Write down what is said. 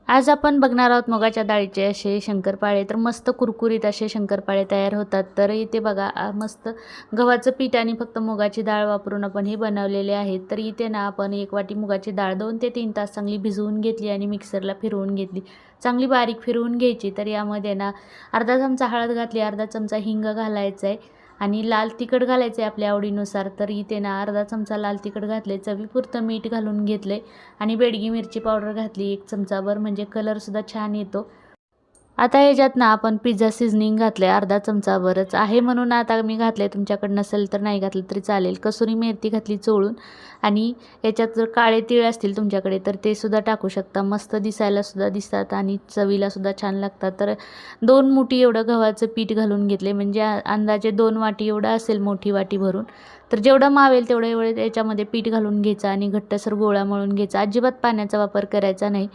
आज आपण बघणार आहोत मुगाच्या डाळीचे असे शंकरपाळे. तर मस्त कुरकुरीत असे शंकरपाळे तयार होतात. तर इथे बघा मस्त गव्हाचं पीठ आणि फक्त मुगाची डाळ वापरून आपण हे बनवलेले आहेत. तर इथे ना आपण 1 वाटी मुगाची डाळ 2 ते 3 तास चांगली भिजवून घेतली आणि मिक्सरला फिरवून घेतली. चांगली बारीक फिरवून घ्यायची. तर यामध्ये ना अर्धा चमचा हळद घातली, अर्धा चमचा हिंग घालायचा आहे आणि लाल तिखट घालायचं आहे आपल्या आवडीनुसार. तर इथे ना अर्धा चमचा लाल तिखट घातले, चवीपुरतं मीठ घालून घेतले आणि बेडगी मिरची पावडर घातली 1 चमचाभर, म्हणजे कलरसुद्धा छान येतो. आता ह्याच्यात ना आपण पिझ्झा सीझनिंग घातलं आहे अर्धा चमचाभरच आहे म्हणून आता मी घातलं आहे. तुमच्याकडे नसेल तर नाही घातलं तरी चालेल. कसुरी मेथी घातली चोळून आणि याच्यात जर काळे तीळ असतील तुमच्याकडे तर ते सुद्धा टाकू शकता. मस्त दिसायलासुद्धा दिसतात आणि चवीलासुद्धा छान लागतात. तर 2 मुठी एवढं गव्हाचं पीठ घालून घेतले, म्हणजे अंदाजे 2 वाटी एवढं असेल, मोठी वाटी भरून. तर जेवढं मावेल तेवढं एवढं याच्यामध्ये पीठ घालून घ्यायचं आणि घट्टसर गोळा मळून घ्यायचा. अजिबात पाण्याचा वापर करायचा नाही.